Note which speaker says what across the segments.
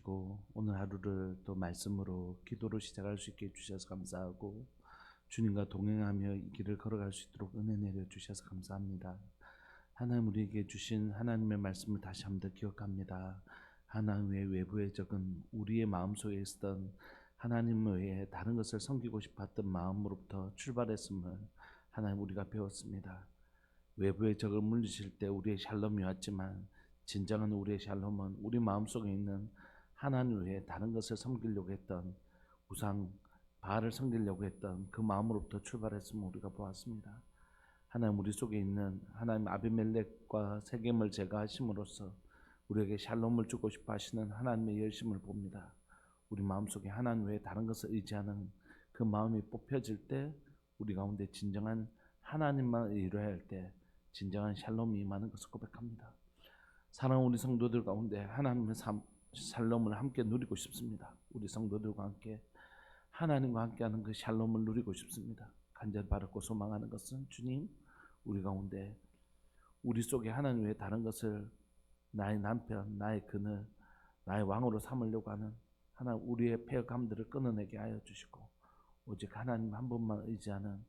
Speaker 1: 주시고 오늘 하루를 또 말씀으로 기도로 시작할 수 있게 해주셔서 감사하고 주님과 동행하며 이 길을 걸어갈 수 있도록 은혜 내려주셔서 감사합니다. 하나님 우리에게 주신 하나님의 말씀을 다시 한번 더 기억합니다. 하나님의 외부의 적은 우리의 마음속에 있었던 하나님 외에 다른 것을 섬기고 싶었던 마음으로부터 출발했음을 하나님 우리가 배웠습니다. 외부의 적을 물리칠 때 우리의 샬롬이 왔지만 진정한 우리의 샬롬은 우리 마음속에 있는 하나님 외에 다른 것을 섬기려고 했던 우상 바알을 섬기려고 했던 그 마음으로부터 출발했음을 우리가 보았습니다. 하나님 우리 속에 있는 하나님 아비멜렉과 세겜을 제거하심으로써 우리에게 샬롬을 주고 싶어 하시는 하나님의 열심을 봅니다. 우리 마음속에 하나님 외에 다른 것을 의지하는 그 마음이 뽑혀질 때 우리 가운데 진정한 하나님만 의뢰해야 할 때 진정한 샬롬이 임하는 것을 고백합니다. 사랑하는 우리 성도들 가운데 하나님의 샬롬을 함께 누리고 싶습니다. 우리 성도들과 함께 하나님과 함께하는 그 샬롬을 누리고 싶습니다. 간절히 바라고 소망하는 것은 주님 우리 가운데 우리 속에 하나님 외에 다른 것을 나의 남편, 나의 그늘, 나의 왕으로 삼으려고 하는 하나님 우리의 폐역함들을 끊어내게 하여 주시고 오직 하나님 한 분만 의지하는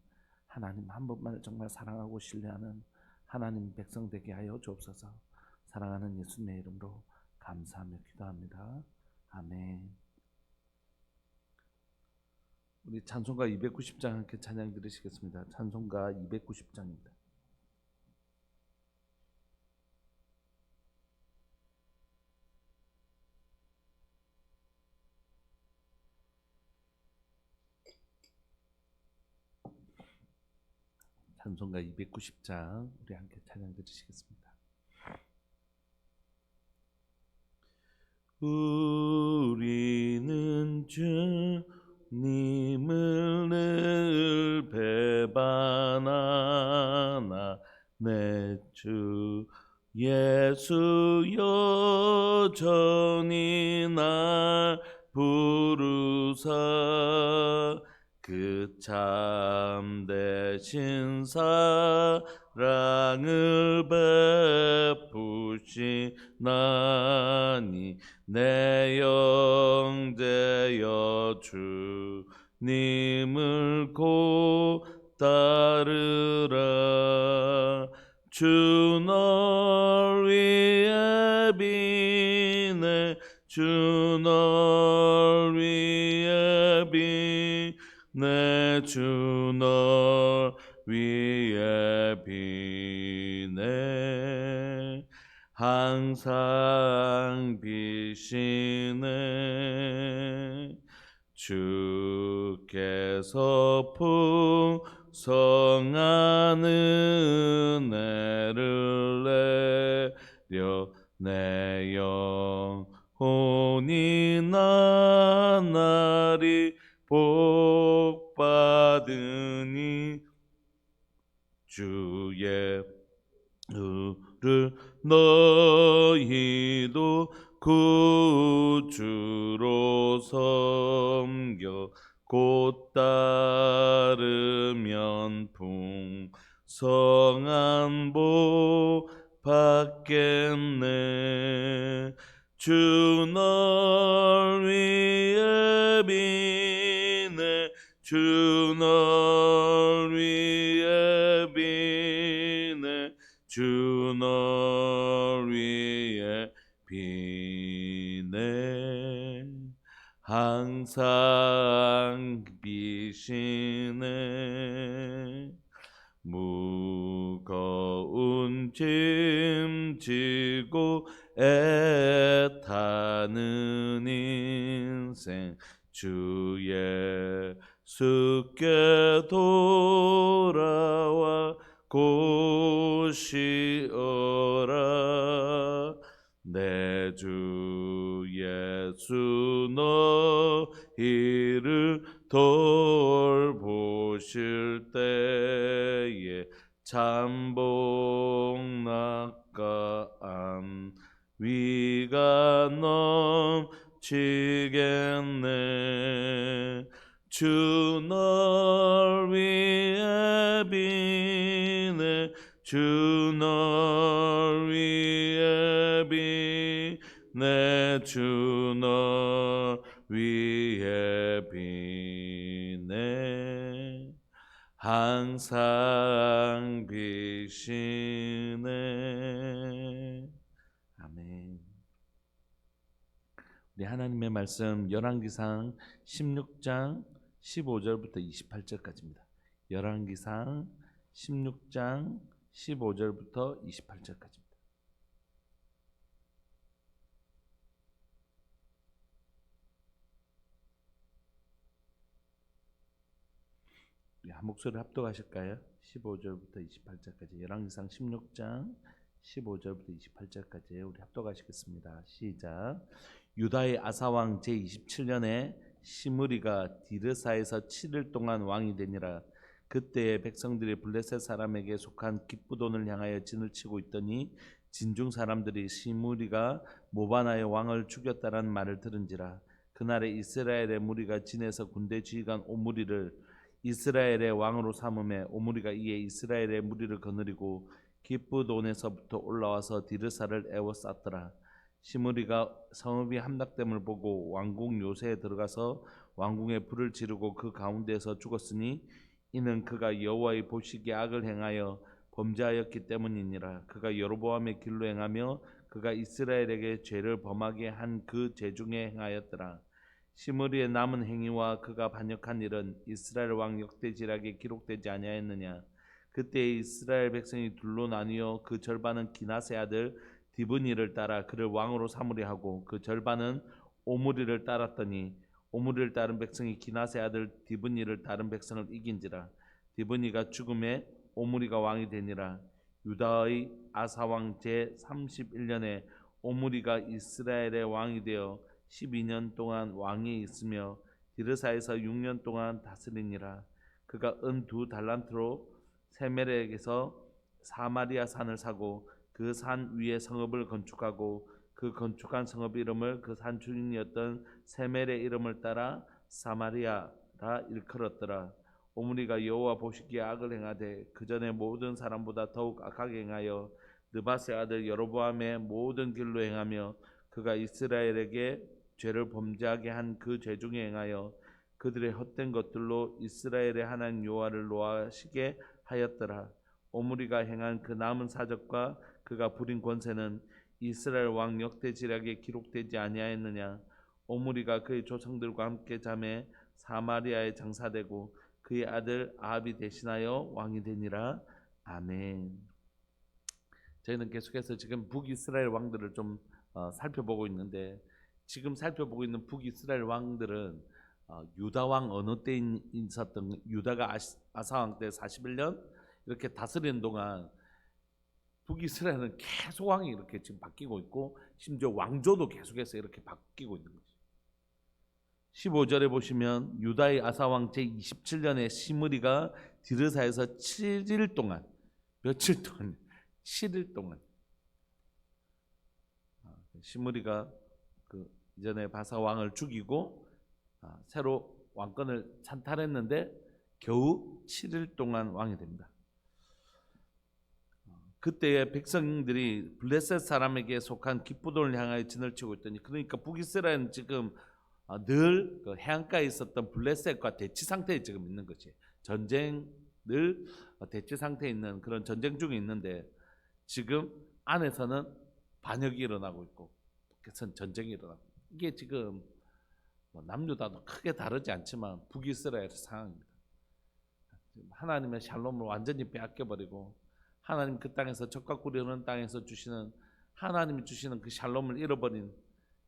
Speaker 1: 하나님 한 분만을 정말 사랑하고 신뢰하는 하나님 백성 되게 하여 주옵소서. 사랑하는 예수님의 이름으로 감사하며 기도합니다. 아멘. 우리 찬송가 290장 함께 찬양 들으시겠습니다. 찬송가 290장입니다. 찬송가 290장 우리 함께 찬양 들으시겠습니다. 우리는 주님을 늘 배반하나 내 주 예수 여전히 날 부르사 그 참되신 사랑을 베푸시나니 내 영제여 주님을 곧 따르라. 주 널 위해 비네 주 널 위해 비네 주 널 위해 비네 항상 비시네 주께서 풍성한 은혜를 내려 내 영혼이 나날이 복받으니 주의 의를 너희도 구주로 섬겨 곧 따르면 풍성한 복 받겠네. 주 널 위해 비네 주 널 위해 비네 주 널 위해 비네 항상 비시네. 무거운 짐 지고 애타는 인생 주 예수께 돌아와 고시어라. 내 주 예수 너희를 돌보실 때에 참복 낙가한 위가 넘치겠네. 주 널 위해 비네 주 널 위해 비네 내 주 너 위에 비네 항상 비시네. 아멘. 우리 하나님의 말씀 열왕기상 16장 15절부터 28절까지입니다. 열왕기상 16장 15절부터 28절까지입니다. 우리 한 목소리 합독하실까요? 15절부터 28절까지 열왕기상 16장 15절부터 28절까지 우리 합독하시겠습니다. 시작. 유다의 아사왕 제27년에 시므리가 디르사에서 7일 동안 왕이 되니라. 그때의 백성들이 블레셋 사람에게 속한 기쁘돈을 향하여 진을 치고 있더니 진중 사람들이 시므리가 모바나의 왕을 죽였다라는 말을 들은지라. 그날에 이스라엘의 무리가 진에서 군대 지휘관 오므리를 이스라엘의 왕으로 삼음에 오므리가 이에 이스라엘의 무리를 거느리고 기쁘돈에서부터 올라와서 디르사를 에워쌌더라. 시므리가 성읍이 함락됨을 보고 왕궁 요새에 들어가서 왕궁에 불을 지르고 그 가운데에서 죽었으니 이는 그가 여호와의 보시기에 악을 행하여 범죄하였기 때문이니라. 그가 여로보암의 길로 행하며 그가 이스라엘에게 죄를 범하게 한 그 죄 중에 행하였더라. 시므리의 남은 행위와 그가 반역한 일은 이스라엘 왕 역대지략에 기록되지 아니하였느냐. 그때 이스라엘 백성이 둘로 나뉘어 그 절반은 기낫의 아들 디브니를 따라 그를 왕으로 삼으려 하고 그 절반은 오므리를 따랐더니 오므리를 따른 백성이 기낫의 아들 디브니를 따른 백성을 이긴지라. 디브니가 죽음에 오므리가 왕이 되니라. 유다의 아사왕 제31년에 오므리가 이스라엘의 왕이 되어 12년 동안 왕이 있으며 디르사에서 6년 동안 다스리니라. 그가 은 2달란트로 세멜에게서 사마리아 산을 사고 그 산 위에 성읍을 건축하고 그 건축한 성읍 이름을 그 산 주인이었던 세멜의 이름을 따라 사마리아라 일컬었더라. 오므리가 여호와 보시기에 악을 행하되 그 전에 모든 사람보다 더욱 악하게 행하여 느바세 아들 여로보암의 모든 길로 행하며 그가 이스라엘에게 죄를 범죄하게 한 그 죄 중에 행하여 그들의 헛된 것들로 이스라엘의 하나님 여호와를 노하시게 하였더라. 오므리가 행한 그 남은 사적과 그가 부린 권세는 이스라엘 왕 역대지략에 기록되지 아니하였느냐. 오므리가 그의 조상들과 함께 잠에 사마리아에 장사되고 그의 아들 아합이 대신하여 왕이 되니라. 아멘. 저희는 계속해서 지금 북이스라엘 왕들을 좀 살펴보고 있는데 지금 살펴보고 있는 북이스라엘 왕들은 유다 왕 어느 때 있었던 유다가 아사왕 때 41년 이렇게 다스리는 동안 북이스라엘은 계속 왕이 이렇게 지금 바뀌고 있고 심지어 왕조도 계속해서 이렇게 바뀌고 있는 거죠. 15절에 보시면 유다의 아사왕 제27년에 시므리가 디르사에서 7일 동안 며칠 동안 7일 동안 시므리가 그 이전에 바사 왕을 죽이고 새로 왕권을 찬탈했는데 겨우 7일 동안 왕이 됩니다. 그때의 백성들이 블레셋 사람에게 속한 기쁘돈을 향하여 진을 치고 있더니 그러니까 북이스라엘은 지금 늘 그 해안가에 있었던 블레셋과 대치 상태에 지금 있는 거지. 전쟁 늘 대치 상태에 있는 그런 전쟁 중에 있는데 지금 안에서는 반역이 일어나고 있고 그래서 전쟁이 일어나고 이게 지금 남유다도 크게 다르지 않지만 북이스라엘 상황입니다. 하나님의 샬롬을 완전히 빼앗겨버리고 하나님 그 땅에서 적과 꿀이 흐르는 땅에서 주시는 하나님이 주시는 그 샬롬을 잃어버린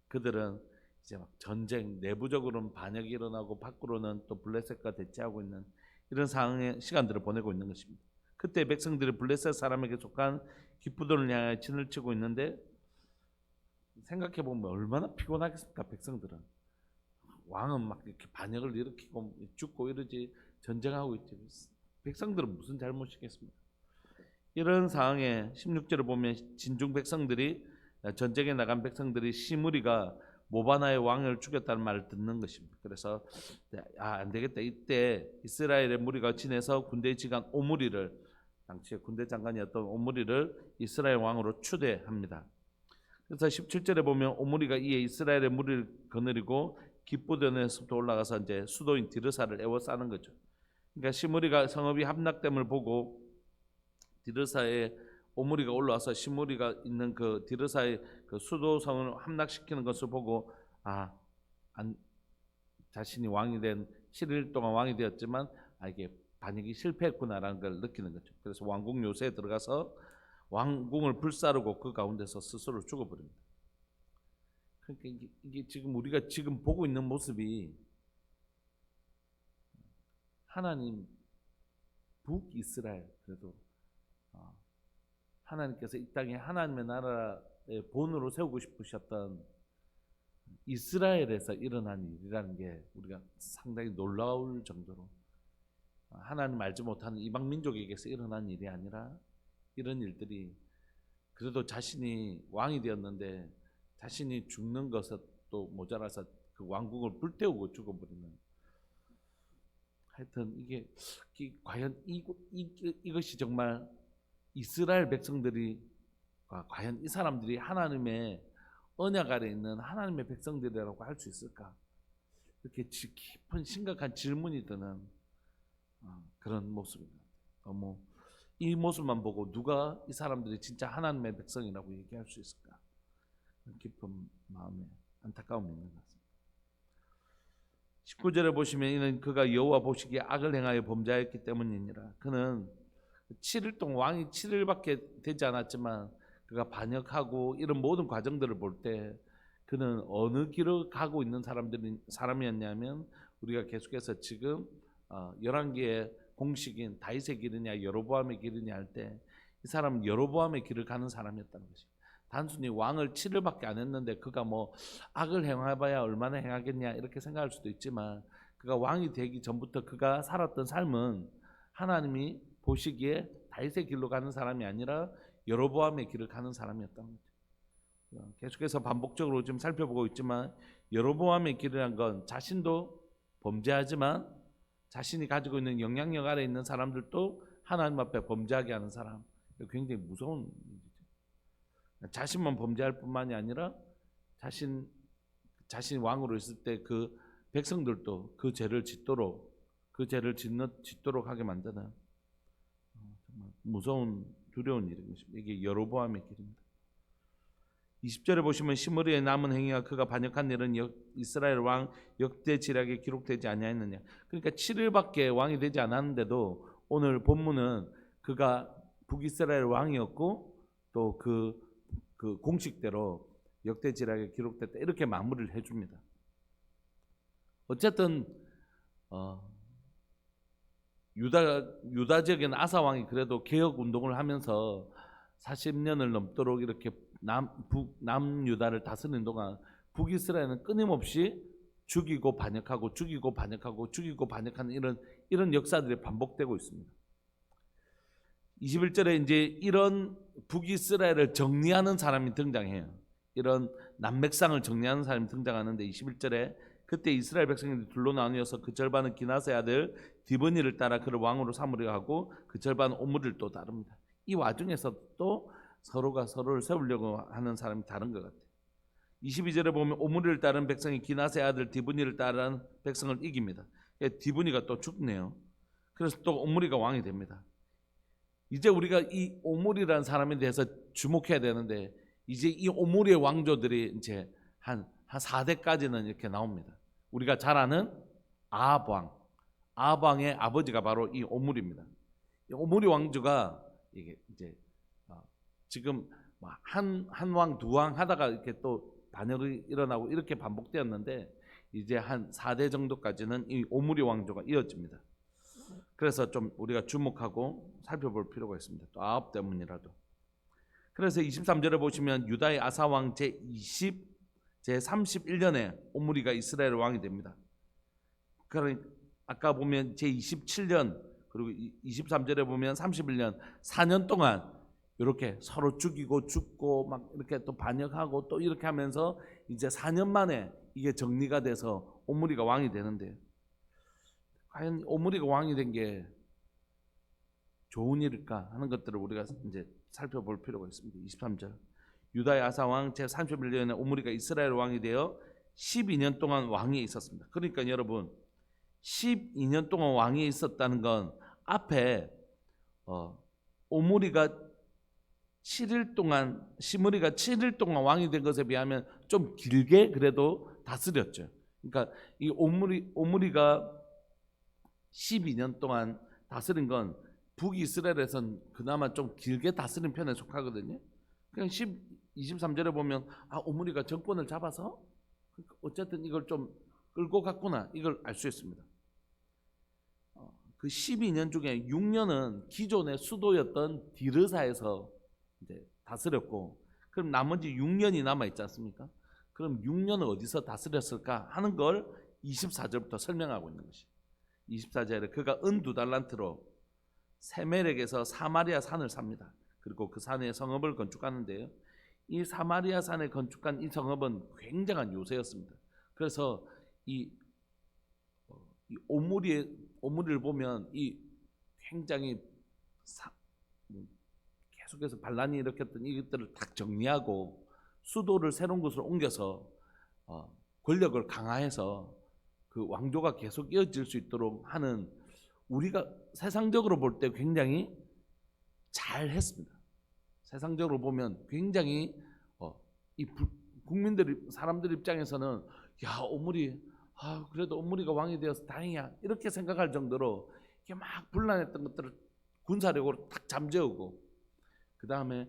Speaker 1: 그들은 이제 막 전쟁 내부적으로는 반역이 일어나고 밖으로는 또 블레셋과 대치하고 있는 이런 상황의 시간들을 보내고 있는 것입니다. 그때 백성들이 블레셋 사람에게 속한 기쁘돈을 향해 진을 치고 있는데 생각해 보면 얼마나 피곤하겠습니까? 백성들은 왕은 막 이렇게 반역을 일으키고 죽고 이러지 전쟁하고 있지. 백성들은 무슨 잘못이겠습니까? 이런 상황에 16절을 보면 진중 백성들이 전쟁에 나간 백성들이 시므리가 모바나의 왕을 죽였다는 말을 듣는 것입니다. 그래서 안 되겠다. 이때 이스라엘의 무리가 진에서 군대 지휘관 오므리를 당시에 군대 장관이었던 오므리를 이스라엘 왕으로 추대합니다. 그래서 17절에 보면 오므리가 이에 이스라엘의 무리를 거느리고 기브온에서부터 올라가서 이제 수도인 디르사를 에워싸는 거죠. 그러니까 시므리가 성읍이 함락됨을 보고 디르사에 오므리가 올라와서 시므리가 있는 그 디르사의 그 수도성을 함락시키는 것을 보고 자신이 왕이 된 7일 동안 왕이 되었지만 이게 반역이 실패했구나라는 걸 느끼는 거죠. 그래서 왕궁 요새에 들어가서 왕궁을 불사르고 그 가운데서 스스로 죽어버립니다. 그러니까 이게 지금 우리가 지금 보고 있는 모습이 하나님 북이스라엘, 그래도 하나님께서 이 땅에 하나님의 나라의 본으로 세우고 싶으셨던 이스라엘에서 일어난 일이라는 게 우리가 상당히 놀라울 정도로 하나님 알지 못하는 이방 민족에게서 일어난 일이 아니라 이런 일들이 그래도 자신이 왕이 되었는데 자신이 죽는 것도 모자라서 그 왕국을 불태우고 죽어버리는, 하여튼 이게 과연 이것이 정말 이스라엘 백성들이 과연 이 사람들이 하나님의 언약 아래 있는 하나님의 백성들이라고 할 수 있을까? 이렇게 깊은 심각한 질문이 드는 그런 모습입니다. 너무 이 모습만 보고 누가 이 사람들이 진짜 하나님의 백성이라고 얘기할 수 있을까? 깊은 마음에 안타까움이 있는 것 같습니다. 19절에 보시면 이는 그가 여호와 보시기에 악을 행하여 범죄하였기 때문이니라. 그는 7일 동안 왕이 7일밖에 되지 않았지만 그가 반역하고 이런 모든 과정들을 볼 때 그는 어느 길을 가고 있는 사람이었냐면 우리가 계속해서 지금 11개의 공식인 다윗의 길이냐 여로보암의 길이냐 할 때 이 사람은 여로보암의 길을 가는 사람이었다는 것입니다. 단순히 왕을 7일밖에 안 했는데 그가 뭐 악을 행해봐야 얼마나 행하겠냐 이렇게 생각할 수도 있지만 그가 왕이 되기 전부터 그가 살았던 삶은 하나님이 보시기에 다윗의 길로 가는 사람이 아니라 여로보암의 길을 가는 사람이었다는 거죠. 계속해서 반복적으로 지금 살펴보고 있지만 여로보암의 길이란 건 자신도 범죄하지만 자신이 가지고 있는 영향력 아래 있는 사람들도 하나님 앞에 범죄하게 하는 사람, 굉장히 무서운 일이죠. 자신만 범죄할 뿐만이 아니라 자신이 왕으로 있을 때 그 백성들도 그 죄를 짓도록 하게 만드는 정말 무서운 두려운 일인 것입니다. 이게 여로보암의 길입니다. 20절에 보시면 시므리의 남은 행위와 그가 반역한 일은 이스라엘 왕 역대 지략에 기록되지 아니하였느냐. 그러니까 7일밖에 왕이 되지 않았는데도 오늘 본문은 그가 북이스라엘 왕이었고 또 그 공식대로 역대 지략에 기록됐다 이렇게 마무리를 해줍니다. 어쨌든 유다 지역에는 아사 왕이 그래도 개혁 운동을 하면서 40년을 넘도록 이렇게 남유다를 다스리는 동안 북이스라엘은 끊임없이 죽이고 반역하고 반역하는 이런 역사들이 반복되고 있습니다. 21절에 이제 이런 북이스라엘을 정리하는 사람이 등장해요. 이런 남맥상을 정리하는 사람이 등장하는데 21절에 그때 이스라엘 백성들이 둘로 나뉘어서 그 절반은 기나스의 아들 디브니를 따라 그를 왕으로 삼으려 하고 그 절반은 오므리를 또 따릅니다. 이 와중에서 또 서로가 서로를 세우려고 하는 사람이 다른 것 같아요. 22절에 보면 오므리를 따른 백성이 기나스의 아들 디브니를 따른 백성을 이깁니다. 디브니가 또 죽네요. 그래서 또 오므리가 왕이 됩니다. 이제 우리가 이 오므리라는 사람에 대해서 주목해야 되는데 이제 이 오므리의 왕조들이 이제 한 4대까지는 이렇게 나옵니다. 우리가 잘 아는 아합왕의 아버지가 바로 이 오므리입니다. 이 오므리 왕조가 이게 이제 지금 한 왕, 두 왕 하다가 이렇게 또 반역이 일어나고 이렇게 반복되었는데 이제 한 4대 정도까지는 이 오므리 왕조가 이어집니다. 그래서 좀 우리가 주목하고 살펴볼 필요가 있습니다. 또 아합 때문이라도. 그래서 23절에 보시면 유다의 아사왕 제31년에 오므리가 이스라엘 왕이 됩니다. 그러니까 아까 보면 제27년 그리고 23절에 보면 31년 4년 동안 이렇게 서로 죽이고 죽고 막 이렇게 또 반역하고 또 이렇게 하면서 이제 4년 만에 이게 정리가 돼서 오므리가 왕이 되는데 과연 오므리가 왕이 된 게 좋은 일일까 하는 것들을 우리가 이제 살펴볼 필요가 있습니다. 23절 유다의 아사 왕 제31년에 오므리가 이스라엘 왕이 되어 12년 동안 왕위에 있었습니다. 그러니까 여러분 12년 동안 왕위에 있었다는 건 앞에 오므리가 7일 동안 시므리가 7일 동안 왕이 된 것에 비하면 좀 길게 그래도 다스렸죠. 그러니까 이 오므리가 12년 동안 다스린 건 북이스라엘에선 그나마 좀 길게 다스린 편에 속하거든요. 그냥 23절에 보면 오므리가 정권을 잡아서 어쨌든 이걸 좀 끌고 갔구나 이걸 알 수 있습니다. 그 12년 중에 6년은 기존의 수도였던 디르사에서 이제 다스렸고, 그럼 나머지 6년이 남아 있지 않습니까? 그럼 6년을 어디서 다스렸을까 하는 걸 24절부터 설명하고 있는 것이. 24절에 그가 은 2달란트로 세멜렉에서 사마리아 산을 삽니다. 그리고 그 산에 성읍을 건축하는데요. 이 사마리아 산에 건축한 이 성읍은 굉장한 요새였습니다. 그래서 이 오므리를 보면 이 굉장히 계속해서 반란이 일으켰던 이것들을 딱 정리하고 수도를 새로운 곳으로 옮겨서 권력을 강화해서 그 왕조가 계속 이어질 수 있도록 하는, 우리가 세상적으로 볼 때 굉장히 잘했습니다. 세상적으로 보면 굉장히 이 사람들 입장에서는 야 오므리 그래도 오므리가 왕이 되어서 다행이야 이렇게 생각할 정도로 이렇게 막 분란했던 것들을 군사력으로 딱 잠재우고, 그 다음에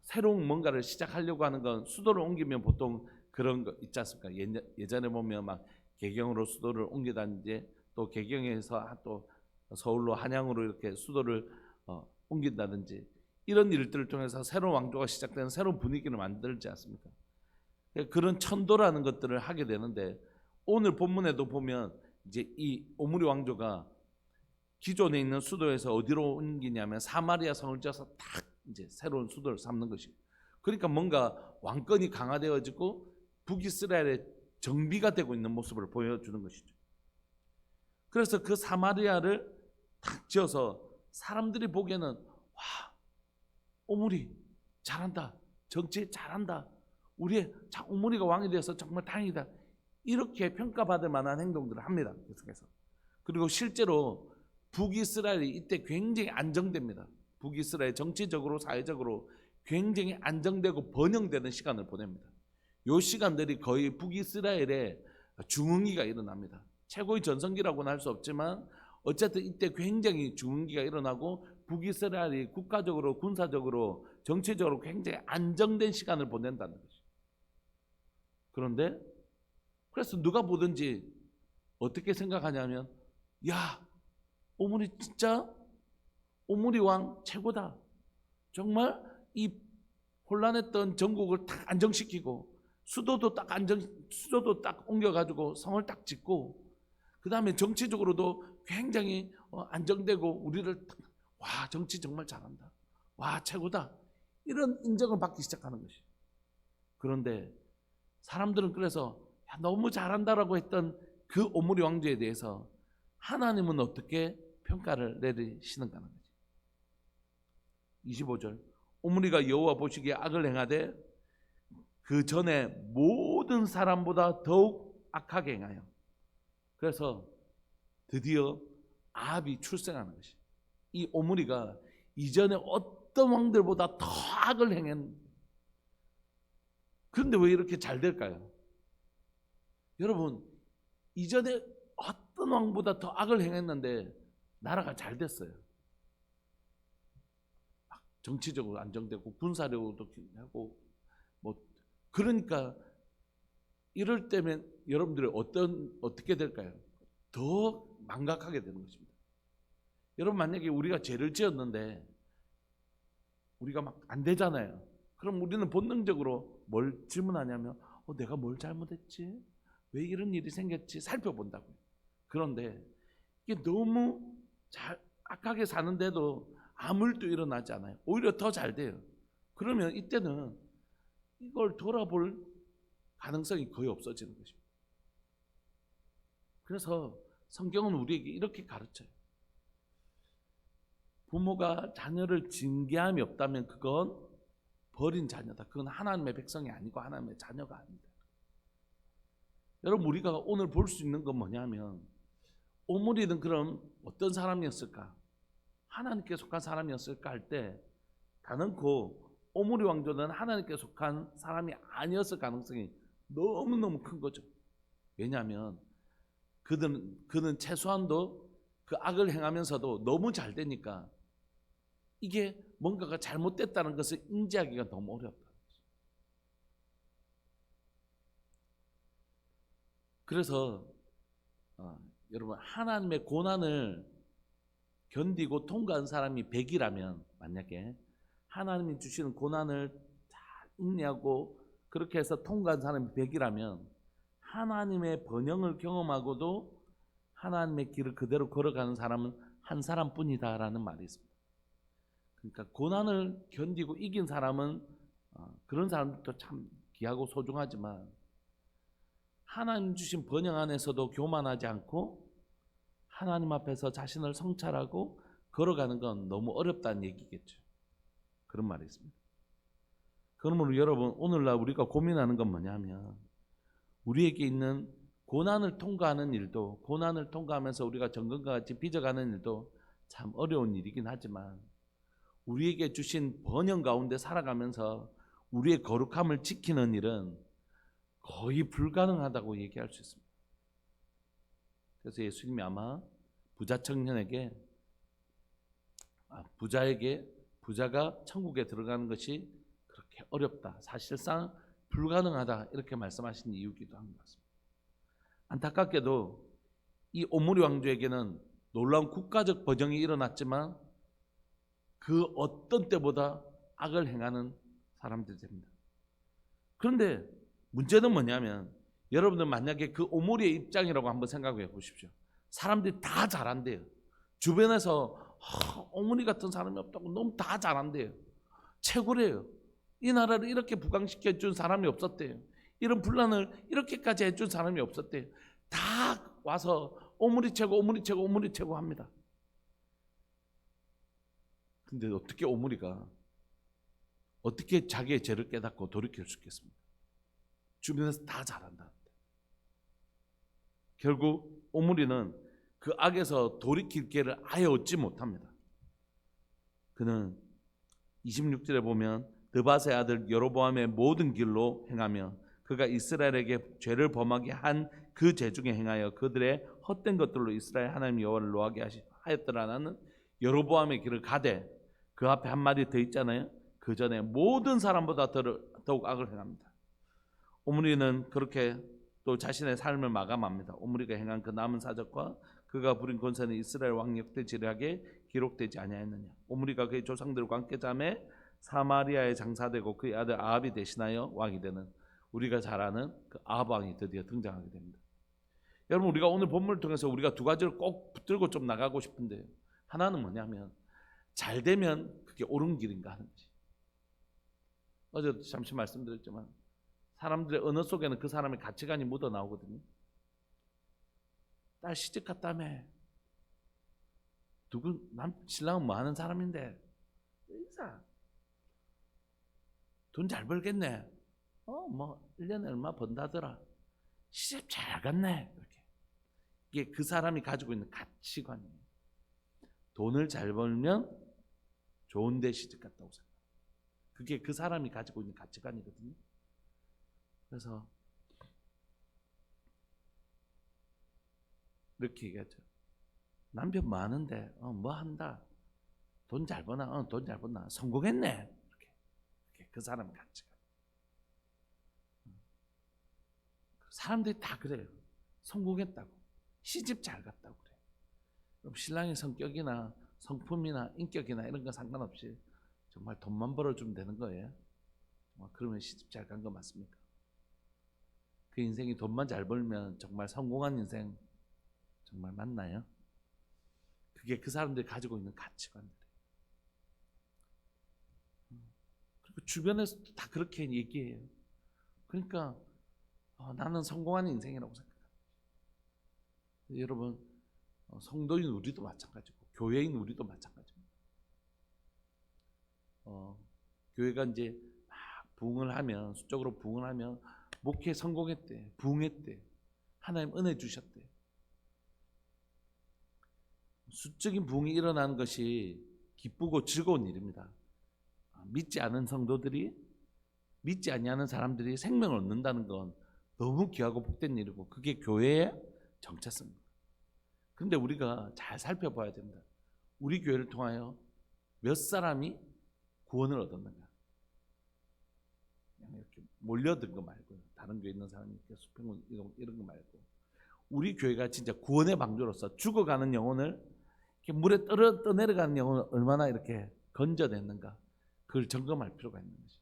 Speaker 1: 새로운 뭔가를 시작하려고 하는 건 수도를 옮기면 보통 그런 거 있지 않습니까? 예전에 보면 막 개경으로 수도를 옮기다든지 또 개경에서 또 서울로 한양으로 이렇게 수도를 옮긴다든지 이런 일들을 통해서 새로운 왕조가 시작되는 새로운 분위기를 만들지 않습니까? 그런 천도라는 것들을 하게 되는데, 오늘 본문에도 보면 이제 이 오므리 왕조가 기존에 있는 수도에서 어디로 옮기냐면 사마리아 성을 지어서 딱 이제 새로운 수도를 삼는 것이고, 그러니까 뭔가 왕권이 강화되어지고 북이스라엘의 정비가 되고 있는 모습을 보여주는 것이죠. 그래서 그 사마리아를 딱 지어서 사람들이 보기에는 와 오므리 잘한다, 정치 잘한다, 우리의 오므리가 왕이 되어서 정말 다행이다 이렇게 평가받을 만한 행동들을 합니다. 계속해서. 그리고 실제로 북이스라엘이 이때 굉장히 안정됩니다. 북이스라엘 정치적으로 사회적으로 굉장히 안정되고 번영되는 시간을 보냅니다. 이 시간들이 거의 북이스라엘의 중흥기가 일어납니다. 최고의 전성기라고는 할 수 없지만 어쨌든 이때 굉장히 중흥기가 일어나고 북이스라엘이 국가적으로 군사적으로 정치적으로 굉장히 안정된 시간을 보낸다는 것이죠. 그런데 그래서 누가 보든지 어떻게 생각하냐면 야 오므리 진짜 오므리 왕 최고다. 정말 이 혼란했던 전국을 딱 안정시키고 수도도 딱 옮겨가지고 성을 딱 짓고 그 다음에 정치적으로도 굉장히 안정되고 우리를 와 정치 정말 잘한다. 와 최고다. 이런 인정을 받기 시작하는 것이. 그런데 사람들은 그래서 야, 너무 잘한다라고 했던 그 오므리 왕조에 대해서 하나님은 어떻게 평가를 내리시는가 하는 거지. 25절 오므리가 여호와 보시기에 악을 행하되 그 전에 모든 사람보다 더욱 악하게 행하여, 그래서 드디어 아합이 출생하는 것이. 이 오므리가 이전에 어떤 왕들보다 더 악을 행했는데, 그런데 왜 이렇게 잘 될까요? 여러분 이전에 어떤 왕보다 더 악을 행했는데 나라가 잘 됐어요. 정치적으로 안정되고 군사력으로도 하고 그러니까 이럴 때면 여러분들이 어떻게 될까요? 더 망각하게 되는 것입니다. 여러분 만약에 우리가 죄를 지었는데 우리가 막 안 되잖아요. 그럼 우리는 본능적으로 뭘 질문하냐면 내가 뭘 잘못했지? 왜 이런 일이 생겼지? 살펴본다고요. 그런데 이게 너무 악하게 사는데도 아무 일도 일어나지 않아요. 오히려 더 잘 돼요. 그러면 이때는 이걸 돌아볼 가능성이 거의 없어지는 것입니다. 그래서 성경은 우리에게 이렇게 가르쳐요. 부모가 자녀를 징계함이 없다면 그건 버린 자녀다. 그건 하나님의 백성이 아니고 하나님의 자녀가 아니다. 여러분, 우리가 오늘 볼 수 있는 건 뭐냐면, 오므리는 그럼 어떤 사람이었을까? 하나님께 속한 사람이었을까 할 때 단언코 오므리 왕조는 하나님께 속한 사람이 아니었을 가능성이 너무너무 큰 거죠. 왜냐하면 그는 최소한도 그 악을 행하면서도 너무 잘 되니까 이게 뭔가가 잘못됐다는 것을 인지하기가 너무 어렵다. 그래서 여러분, 하나님의 고난을 견디고 통과한 사람이 100이라면, 만약에 하나님이 주시는 고난을 잘 인내하고 그렇게 해서 통과한 사람이 100이라면 하나님의 번영을 경험하고도 하나님의 길을 그대로 걸어가는 사람은 한 사람뿐이다라는 말이 있습니다. 그러니까 고난을 견디고 이긴 사람은 그런 사람들도 참 귀하고 소중하지만, 하나님 주신 번영 안에서도 교만하지 않고 하나님 앞에서 자신을 성찰하고 걸어가는 건 너무 어렵다는 얘기겠죠. 그런 말이 있습니다. 그러므로 여러분, 오늘날 우리가 고민하는 건 뭐냐면, 우리에게 있는 고난을 통과하는 일도, 고난을 통과하면서 우리가 정금과 같이 빚어가는 일도 참 어려운 일이긴 하지만, 우리에게 주신 번영 가운데 살아가면서 우리의 거룩함을 지키는 일은 거의 불가능하다고 얘기할 수 있습니다. 그래서 예수님이 아마 부자 청년에게, 부자가 천국에 들어가는 것이 그렇게 어렵다, 사실상 불가능하다, 이렇게 말씀하신 이유기도 한 것 같습니다. 안타깝게도 이 오므리 왕조에게는 놀라운 국가적 번영이 일어났지만 그 어떤 때보다 악을 행하는 사람들이 됩니다. 그런데 문제는 뭐냐면, 여러분들 만약에 그 오므리의 입장이라고 한번 생각해 보십시오. 사람들이 다 잘한대요. 주변에서 오므리 같은 사람이 없다고, 너무 다 잘한대요. 최고래요. 이 나라를 이렇게 부강시켜 준 사람이 없었대요. 이런 분란을 이렇게까지 해준 사람이 없었대요. 다 와서 오므리 최고, 오므리 최고, 오므리 최고 합니다. 근데 어떻게 오므리가 어떻게 자기의 죄를 깨닫고 돌이킬 수 있겠습니까? 주변에서 다 잘한다. 결국 오므리는 그 악에서 돌이킬 기회를 아예 얻지 못합니다. 그는 26절에 보면 느밧의 아들 여로보암의 모든 길로 행하며 그가 이스라엘에게 죄를 범하게 한 그 죄 중에 행하여 그들의 헛된 것들로 이스라엘 하나님 여호와를 노하게 하였더라는 여로보암의 길을 가되, 그 앞에 한마디 더 있잖아요. 그 전에 모든 사람보다 더욱 악을 행합니다. 오므리는 그렇게 또 자신의 삶을 마감합니다. 오므리가 행한 그 남은 사적과 그가 부린 권세는 이스라엘 왕 역대지략에 기록되지 아니하였느냐. 오므리가 그의 조상들과 함께 잠에 사마리아에 장사되고 그의 아들 아합이 대신하여 왕이 되는, 우리가 잘 아는 그 아합 왕이 드디어 등장하게 됩니다. 여러분, 우리가 오늘 본문을 통해서 우리가 두 가지를 꼭 붙들고 좀 나가고 싶은데, 하나는 뭐냐면, 잘 되면 그게 옳은 길인가 하는 거지. 어제도 잠시 말씀드렸지만 사람들의 언어 속에는 그 사람의 가치관이 묻어 나오거든요. 딸 시집 갔다며, 신랑은 뭐 하는 사람인데, 인사 돈 잘 벌겠네, 뭐 1년에 얼마 번다더라, 시집 잘 갔네, 이렇게. 이게 그 사람이 가지고 있는 가치관이에요. 돈을 잘 벌면 좋은 데 시집 갔다고 생각해요. 그게 그 사람이 가지고 있는 가치관이거든요. 그래서 이렇게 얘기하죠. 남편 많은데 뭐 한다, 돈 잘 버나, 돈 잘 버나, 성공했네, 이렇게. 그 사람의 가치관. 사람들이 다 그래요. 성공했다고, 시집 잘 갔다고 그래요. 그럼 신랑의 성격이나 성품이나 인격이나 이런 거 상관없이 정말 돈만 벌어주면 되는 거예요. 그러면 시집 잘 간 거 맞습니까? 그 인생이 돈만 잘 벌면 정말 성공한 인생 정말 맞나요? 그게 그 사람들이 가지고 있는 가치관들이에요. 그리고 주변에서도 다 그렇게 얘기해요. 그러니까 나는 성공한 인생이라고 생각합니다. 여러분, 성도인 우리도 마찬가지고 교회인 우리도 마찬가지입니다. 교회가 이제 부흥을 하면, 수적으로 부흥을 하면 목회 성공했대, 부흥했대, 하나님 은혜 주셨대. 수적인 부흥이 일어나는 것이 기쁘고 즐거운 일입니다. 믿지 않은 성도들이, 믿지 아니하는 사람들이 생명을 얻는다는 건 너무 귀하고 복된 일이고, 그게 교회의 정체성입니다. 그런데 우리가 잘 살펴봐야 됩니다. 우리 교회를 통하여 몇 사람이 구원을 얻었는가? 그냥 이렇게 몰려든 거 말고요. 다른 교회 있는 사람이 이렇게 수평 이런 거 말고, 우리 교회가 진짜 구원의 방주로서 죽어가는 영혼을 이렇게 물에 떠내려가는 영혼을 얼마나 이렇게 건져냈는가, 그걸 점검할 필요가 있는 것이.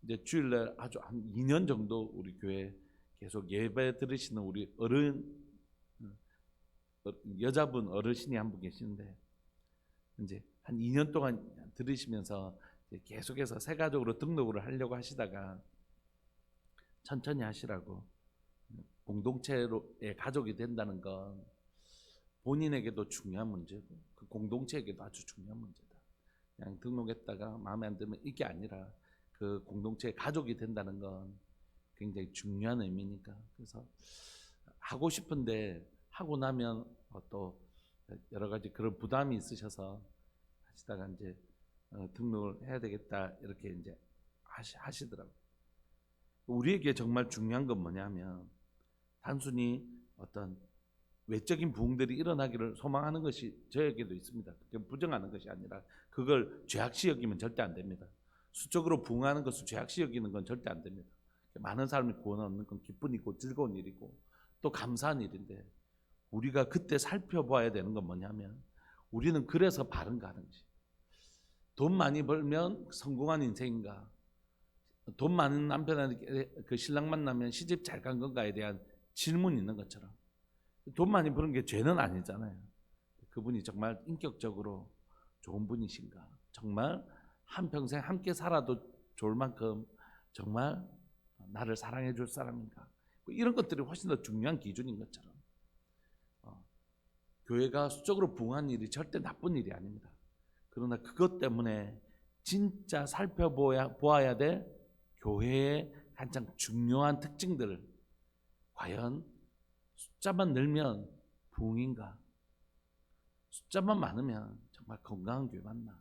Speaker 1: 이제 주일날 아주 한 2년 정도 우리 교회 계속 예배 들으시는 우리 여자분 어르신이 한 분 계시는데, 이제 한 2년 동안 들으시면서 계속해서 세가족으로 등록을 하려고 하시다가 천천히 하시라고, 공동체의 가족이 된다는 건 본인에게도 중요한 문제고 그 공동체에게도 아주 중요한 문제다. 그냥 등록했다가 마음에 안 들면 이게 아니라 그 공동체의 가족이 된다는 건 굉장히 중요한 의미니까. 그래서 하고 싶은데 하고 나면 또 여러 가지 그런 부담이 있으셔서 하시다가 이제 등록을 해야 되겠다 이렇게 이제 하시더라고요. 우리에게 정말 중요한 건 뭐냐면, 단순히 어떤 외적인 부흥들이 일어나기를 소망하는 것이 저에게도 있습니다. 부정하는 것이 아니라 그걸 죄악시 여기면 절대 안 됩니다. 수적으로 부흥하는 것을 죄악시 여기는 건 절대 안 됩니다. 많은 사람이 구원 얻는 건 기쁜 일이고 즐거운 일이고 또 감사한 일인데, 우리가 그때 살펴봐야 되는 건 뭐냐면, 우리는 그래서 바른가 하는 것이. 돈 많이 벌면 성공한 인생인가, 돈 많은 남편한테 그 신랑 만나면 시집 잘 간 건가에 대한 질문이 있는 것처럼, 돈 많이 버는 게 죄는 아니잖아요. 그분이 정말 인격적으로 좋은 분이신가, 정말 한평생 함께 살아도 좋을 만큼 정말 나를 사랑해 줄 사람인가, 이런 것들이 훨씬 더 중요한 기준인 것처럼, 교회가 수적으로 부흥한 일이 절대 나쁜 일이 아닙니다. 그러나 그것 때문에 진짜 살펴보아야 될 교회의 가장 중요한 특징들을, 과연 숫자만 늘면 부흥인가, 숫자만 많으면 정말 건강한 교회 맞나,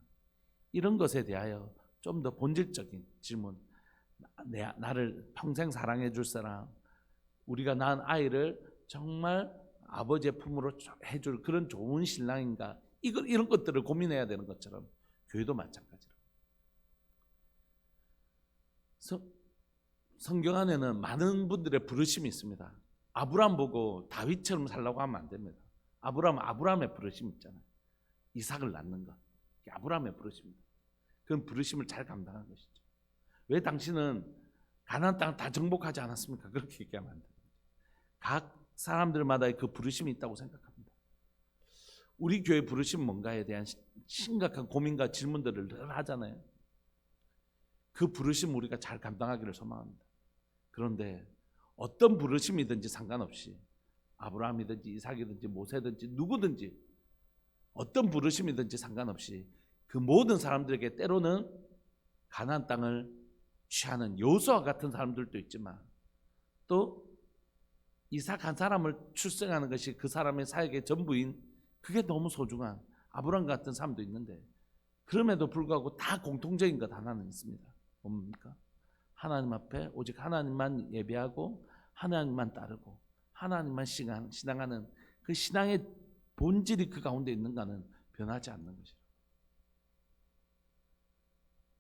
Speaker 1: 이런 것에 대하여 좀 더 본질적인 질문, 나를 평생 사랑해 줄 사람, 우리가 낳은 아이를 정말 아버지의 품으로 해줄 그런 좋은 신랑인가, 이런 것들을 고민해야 되는 것처럼 교회도 마찬가지로. 성경 안에는 많은 분들의 부르심이 있습니다. 아브라함 보고 다윗처럼 살라고 하면 안 됩니다. 아브라함의 부르심 있잖아요. 이삭을 낳는 것, 아브라함의 부르심입니다. 그런 부르심을 잘 감당한 것이죠. 왜 당신은 가나안 땅 다 정복하지 않았습니까? 그렇게 얘기하면 안 됩니다. 각 사람들마다의 그 부르심이 있다고 생각합니다. 우리 교회 부르심 뭔가에 대한 심각한 고민과 질문들을 늘 하잖아요. 그 부르심 우리가 잘 감당하기를 소망합니다. 그런데 어떤 부르심이든지 상관없이, 아브라함이든지 이삭이든지 모세든지 누구든지 어떤 부르심이든지 상관없이 그 모든 사람들에게 때로는 가나안 땅을 취하는 여호수아 같은 사람들도 있지만, 또 이삭 한 사람을 출생하는 것이 그 사람의 사역의 전부인, 그게 너무 소중한 아브라함 같은 사람도 있는데, 그럼에도 불구하고 다 공통적인 것 하나는 있습니다. 뭡니까? 하나님 앞에 오직 하나님만 예배하고 하나님만 따르고 하나님만 신앙하는 그 신앙의 본질이 그 가운데 있는가는 변하지 않는 것이라.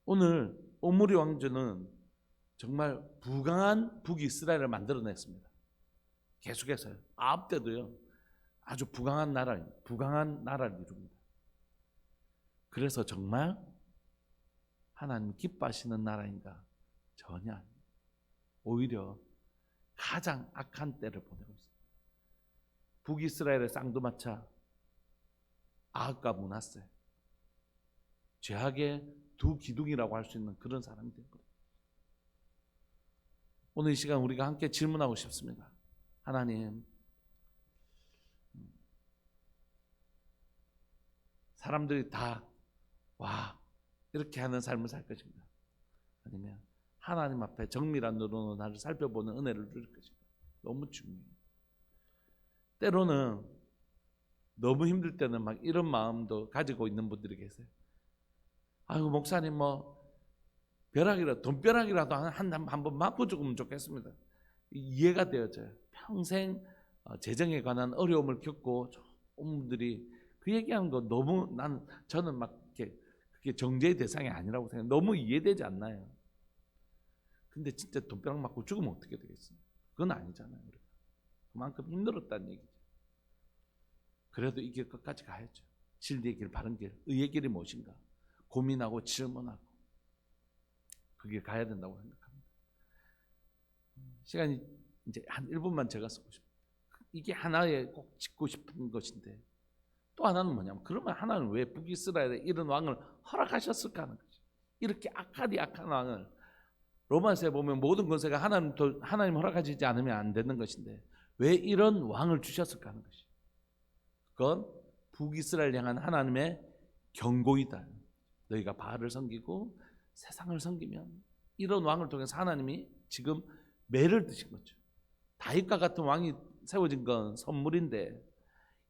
Speaker 1: 오늘 오므리 왕조는 정말 부강한 북이스라엘을 만들어냈습니다. 계속해서요. 아합 때도요. 아주 부강한 나라를 이룹니다. 그래서 정말 하나님 기뻐하시는 나라인가? 전혀 아닙니다. 오히려 가장 악한 때를 보내고 있습니다. 북이스라엘의 쌍두마차 아합과 므낫세, 죄악의 두 기둥이라고 할 수 있는 그런 사람이 되거든요. 오늘 이 시간 우리가 함께 질문하고 싶습니다. 하나님, 사람들이 다 와, 이렇게 하는 삶을 살 것인가? 아니면 하나님 앞에 정밀한 눈으로 나를 살펴보는 은혜를 누릴 것인가? 너무 중요해요. 때로는 너무 힘들 때는 막 이런 마음도 가지고 있는 분들이 계세요. 아이고 목사님 뭐 벼락이라도 돈벼락이라도 한번 맞고 죽으면 좋겠습니다. 이해가 되어져요. 평생 재정에 관한 어려움을 겪고 좋은 분들이 그 얘기하는 거 너무 저는 막 이렇게 그게 정죄의 대상이 아니라고 생각해요. 너무 이해되지 않나요? 근데 진짜 돈벼락 맞고 죽으면 어떻게 되겠어요? 그건 아니잖아요. 우리가. 그만큼 힘들었다는 얘기죠. 그래도 이 길 끝까지 가야죠. 진리의 길, 바른 길, 의의 길이 무엇인가 고민하고 질문하고 그 길 가야 된다고 생각합니다. 시간이 이제 한 1분만 제가 쓰고 싶어요. 이게 하나에 꼭 짚고 싶은 것인데 또 하나는 뭐냐면 그러면 하나는 왜 북이스라엘에 이런 왕을 허락하셨을까 하는 거죠. 이렇게 악한 왕을 로마서에 보면 모든 권세가 하나님 허락하시지 않으면 안 되는 것인데 왜 이런 왕을 주셨을까 하는 것이. 그건 북이스라엘 향한 하나님의 경고이다. 너희가 바알을 섬기고 세상을 섬기면 이런 왕을 통해서 하나님이 지금 매를 드신 거죠. 다윗과 같은 왕이 세워진 건 선물인데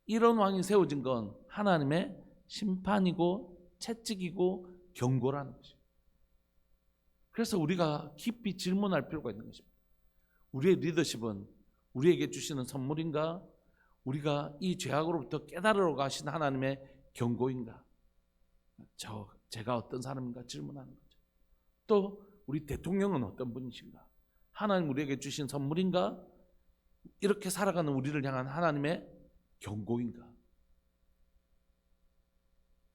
Speaker 1: 이런 왕이 세워진 건 하나님의 심판이고 채찍이고 경고라는 것이죠. 그래서 우리가 깊이 질문할 필요가 있는 것입니다. 우리의 리더십은 우리에게 주시는 선물인가? 우리가 이 죄악으로부터 깨달으러 가신 하나님의 경고인가? 제가 어떤 사람인가 질문하는 거죠. 또 우리 대통령은 어떤 분이신가? 하나님 우리에게 주신 선물인가? 이렇게 살아가는 우리를 향한 하나님의 경고인가?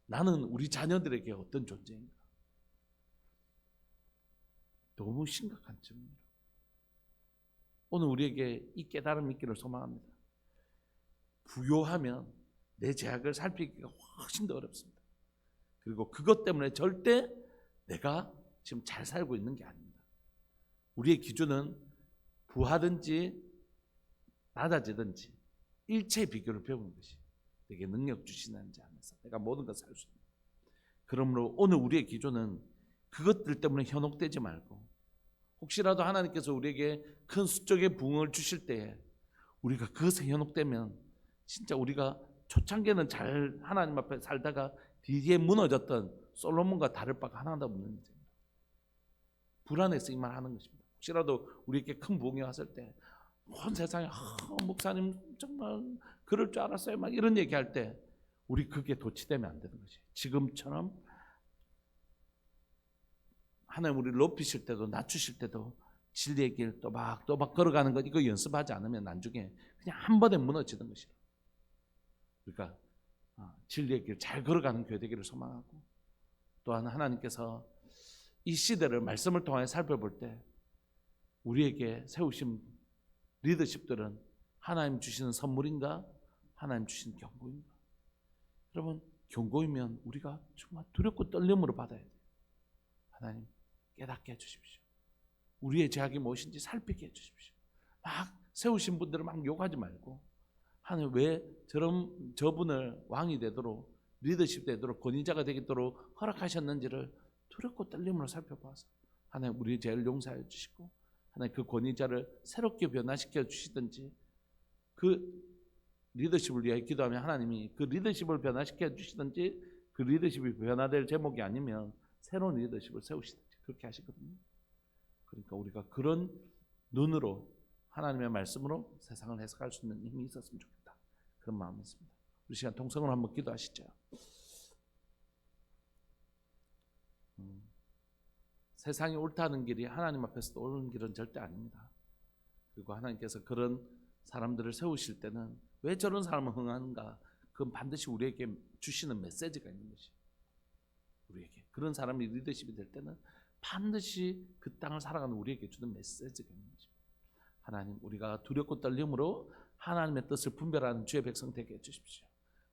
Speaker 1: 나는 우리 자녀들에게 어떤 존재인가? 너무 심각한 질문이에요. 오늘 우리에게 이 깨달음이 있기를 소망합니다. 부요하면 내 죄악을 살피기가 훨씬 더 어렵습니다. 그리고 그것 때문에 절대 내가 지금 잘 살고 있는 게 아닙니다. 우리의 기준은 부하든지 낮아지든지 일체의 비교를 배우는 것이 내게 능력 주시는 자 안에서 내가 모든 것을 할 수 있는. 그러므로 오늘 우리의 기준은 그것들 때문에 현혹되지 말고 혹시라도 하나님께서 우리에게 큰 수적의 부흥을 주실 때에 우리가 그것에 현혹되면 진짜 우리가 초창기에는 잘 하나님 앞에 살다가 뒤에 무너졌던 솔로몬과 다를 바가 하나도 없는 인생입니다. 불안해서 이 말 하는 것입니다. 혹시라도 우리에게 큰 부흥이 왔을 때 온 세상에 목사님 정말 그럴 줄 알았어요 막 이런 얘기할 때 우리 그게 도취되면 안 되는 것이. 지금처럼 하나님 우리를 높이실 때도 낮추실 때도 진리의 길 또박 걸어가는 것 이거 연습하지 않으면 나중에 그냥 한 번에 무너지는 것이라. 그러니까 진리의 길 잘 걸어가는 교회 되기를 소망하고 또한 하나님께서 이 시대를 말씀을 통해 살펴볼 때 우리에게 세우신 리더십들은 하나님 주시는 선물인가? 하나님 주시는 경고인가? 여러분 경고이면 우리가 정말 두렵고 떨림으로 받아야 돼요. 하나님 깨닫게 해주십시오. 우리의 죄악이 무엇인지 살피게 해주십시오. 막 세우신 분들은 막 욕하지 말고 하나님 왜 저분을 왕이 되도록 리더십 되도록 권위자가 되도록 허락하셨는지를 두렵고 떨림으로 살펴봐서 하나님 우리의 죄를 용서해 주시고 하나님 그 권위자를 새롭게 변화시켜 주시든지 그 리더십을 위하여 기도하면 하나님이 그 리더십을 변화시켜 주시든지 그 리더십이 변화될 제목이 아니면 새로운 리더십을 세우시든지 그렇게 하시거든요. 그러니까 우리가 그런 눈으로 하나님의 말씀으로 세상을 해석할 수 있는 힘이 있었으면 좋겠다. 그런 마음이 있습니다. 우리 시간 통성으로 한번 기도하시죠. 세상이 옳다는 길이 하나님 앞에서 옳은 길은 절대 아닙니다. 그리고 하나님께서 그런 사람들을 세우실 때는 왜 저런 사람은 흥하는가? 그건 반드시 우리에게 주시는 메시지가 있는 것이. 우리에게 그런 사람이 리더십이 될 때는 반드시 그 땅을 살아가는 우리에게 주는 메시지가 있는 것입니다. 하나님 우리가 두렵고 떨림으로 하나님의 뜻을 분별하는 주의 백성 되게 해주십시오.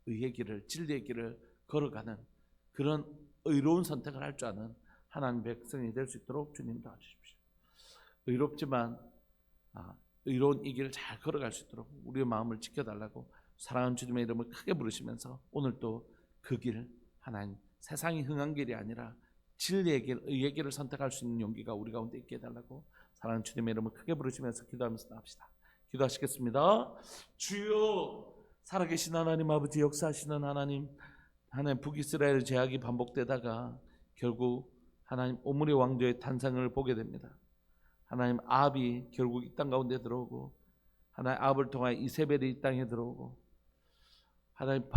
Speaker 1: 의의 길을 진리의 길을 걸어가는 그런 의로운 선택을 할 줄 아는 하나님 백성이 될 수 있도록 주님 도와주십시오. 의롭지만 의로운 이 길을 잘 걸어갈 수 있도록 우리의 마음을 지켜달라고 사랑하는 주님의 이름을 크게 부르시면서 오늘 또 그 길 하나님 세상이 흥한 길이 아니라 진리의 길, 의의 길을 선택할 수 있는 용기가 우리 가운데 있게 해달라고 사랑하는 주님의 이름을 크게 부르시면서 기도하면서 나갑시다. 기도하시겠습니다. 주여, 살아계신 하나님 아버지, 역사하시는 하나님, 북이스라엘 제약이 반복되다가 결국 하나님 오므리 왕조의 탄생을 보게 됩니다. 하나님 아합이 결국 이 땅 가운데 들어오고, 하나님 아합을 통하여 이세벨이 이 땅에 들어오고, 하나님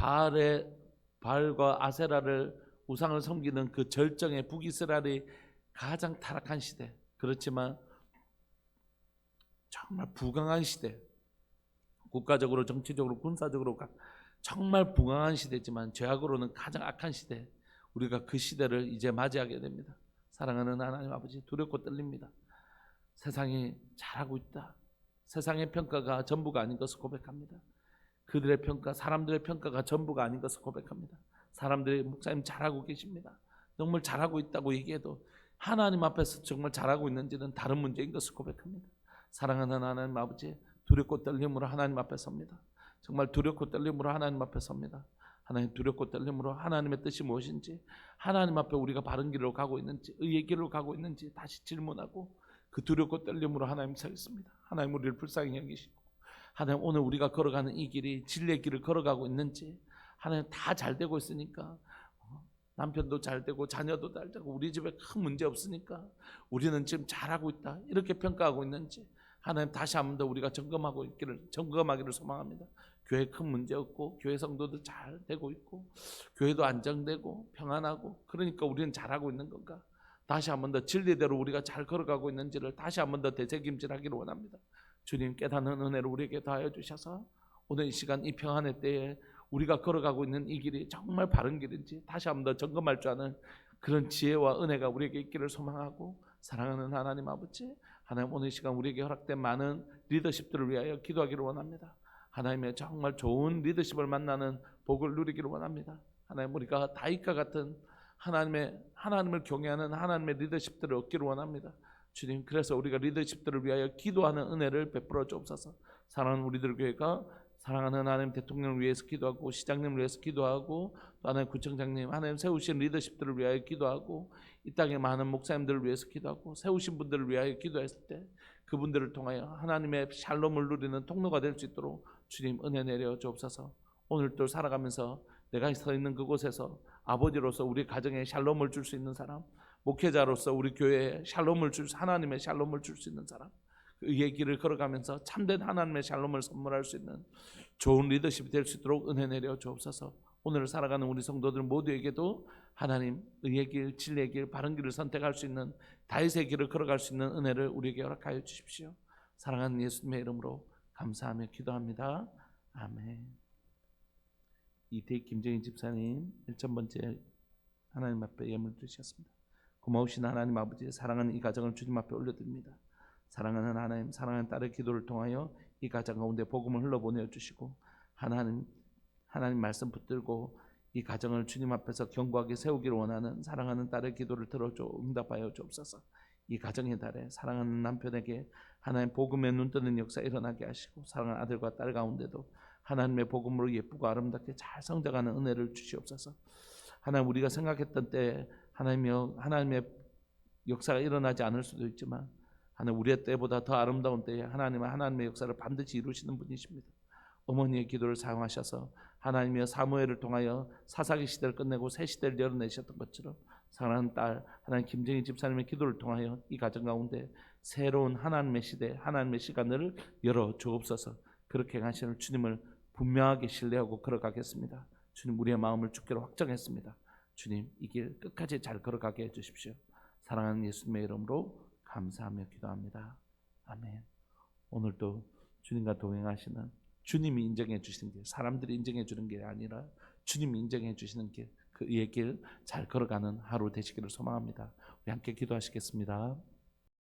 Speaker 1: 바알과 아세라를 우상을 섬기는 그 절정의 북이스라엘이 가장 타락한 시대, 그렇지만 정말 부강한 시대, 국가적으로 정치적으로 군사적으로 정말 부강한 시대지만 죄악으로는 가장 악한 시대, 우리가 그 시대를 이제 맞이하게 됩니다. 사랑하는 하나님 아버지, 두렵고 떨립니다. 세상이 잘하고 있다, 세상의 평가가 전부가 아닌 것을 고백합니다. 그들의 평가, 사람들의 평가가 전부가 아닌 것을 고백합니다. 사람들이 목사님 잘하고 계십니다, 정말 잘하고 있다고 얘기해도 하나님 앞에서 정말 잘하고 있는지는 다른 문제인 것을 고백합니다. 사랑하는 하나님 아버지, 두렵고 떨림으로 하나님 앞에 섭니다. 정말 두렵고 떨림으로 하나님 앞에 섭니다. 하나님, 두렵고 떨림으로 하나님의 뜻이 무엇인지, 하나님 앞에 우리가 바른 길로 가고 있는지, 의의 길로 가고 있는지 다시 질문하고 그 두렵고 떨림으로 하나님 서 있습니다. 하나님, 우리를 불쌍히 여기시고 하나님, 오늘 우리가 걸어가는 이 길이 진리의 길을 걸어가고 있는지, 하나님 다 잘 되고 있으니까, 남편도 잘 되고 자녀도 잘 되고 우리 집에 큰 문제 없으니까 우리는 지금 잘하고 있다, 이렇게 평가하고 있는지 하나님 다시 한 번 더 우리가 점검하기를 소망합니다. 교회 큰 문제 없고 교회 성도도 잘 되고 있고 교회도 안정되고 평안하고, 그러니까 우리는 잘하고 있는 건가? 다시 한 번 더 진리대로 우리가 잘 걸어가고 있는지를 다시 한 번 더 되새김질하기를 원합니다. 주님, 깨닫는 은혜를 우리에게 더하여 주셔서 오늘 이 시간 이 평안의 때에 우리가 걸어가고 있는 이 길이 정말 바른 길인지 다시 한 번 더 점검할 줄 아는 그런 지혜와 은혜가 우리에게 있기를 소망하고, 사랑하는 하나님 아버지, 하나님 오늘 이 시간 우리에게 허락된 많은 리더십들을 위하여 기도하기를 원합니다. 하나님의 정말 좋은 리더십을 만나는 복을 누리기를 원합니다. 하나님, 우리가 다윗과 같은 하나님을 경외하는 하나님의 리더십들을 얻기를 원합니다. 주님, 그래서 우리가 리더십들을 위하여 기도하는 은혜를 베풀어 주옵소서. 사랑하는 우리들 교회가 사랑하는 하나님 대통령을 위해서 기도하고, 시장님을 위해서 기도하고, 또 하나님 구청장님, 하나님 세우신 리더십들을 위하여 기도하고, 이 땅의 많은 목사님들을 위해서 기도하고, 세우신 분들을 위하여 기도했을 때 그분들을 통하여 하나님의 샬롬을 누리는 통로가 될 수 있도록 주님 은혜 내려 주옵소서. 오늘도 살아가면서 내가 서 있는 그곳에서 아버지로서 우리 가정에 샬롬을 줄 수 있는 사람, 목회자로서 우리 교회에 하나님의 샬롬을 줄 수 있는 사람, 의의 길을 걸어가면서 참된 하나님의 샬롬을 선물할 수 있는 좋은 리더십이 될 수 있도록 은혜 내려 주옵소서. 오늘 살아가는 우리 성도들 모두에게도 하나님 의의 길, 진리의 길, 바른 길을 선택할 수 있는 다윗의 길을 걸어갈 수 있는 은혜를 우리에게 허락하여 주십시오. 사랑하는 예수님의 이름으로 감사하며 기도합니다. 아멘. 이태희 김정희 집사님 1,000번째 하나님 앞에 예물 드리셨습니다. 고마우신 하나님 아버지, 사랑하는 이 가정을 주님 앞에 올려드립니다. 사랑하는 하나님, 사랑하는 딸의 기도를 통하여 이 가정 가운데 복음을 흘러보내 주시고, 하나님 말씀 붙들고 이 가정을 주님 앞에서 견고하게 세우기를 원하는 사랑하는 딸의 기도를 들어줘 응답하여 주옵소서. 이 가정의 달에 사랑하는 남편에게 하나님 복음의 눈뜨는 역사 일어나게 하시고, 사랑하는 아들과 딸 가운데도 하나님의 복음으로 예쁘고 아름답게 잘 성장하는 은혜를 주시옵소서. 하나님, 우리가 생각했던 때 하나님의 역사가 일어나지 않을 수도 있지만, 하나님 우리의 때보다 더 아름다운 때에 하나님의 역사를 반드시 이루시는 분이십니다. 어머니의 기도를 사용하셔서 하나님의 사무엘을 통하여 사사기 시대를 끝내고 새 시대를 열어내셨던 것처럼, 사랑하는 딸 하나님 김정희 집사님의 기도를 통하여 이 가정 가운데 새로운 하나님의 시대, 하나님의 시간을 열어 주옵소서. 그렇게 하시는 주님을 분명하게 신뢰하고 걸어가겠습니다. 주님, 우리의 마음을 주께로 확정했습니다. 주님, 이 길 끝까지 잘 걸어가게 해주십시오. 사랑하는 예수님의 이름으로 감사하며 기도합니다. 아멘. 오늘도 주님과 동행하시는, 주님이 인정해 주시는 길, 사람들이 인정해 주는 게 아니라 주님이 인정해 주시는 길, 그 의 길 잘 걸어가는 하루 되시기를 소망합니다. 우리 함께 기도하시겠습니다.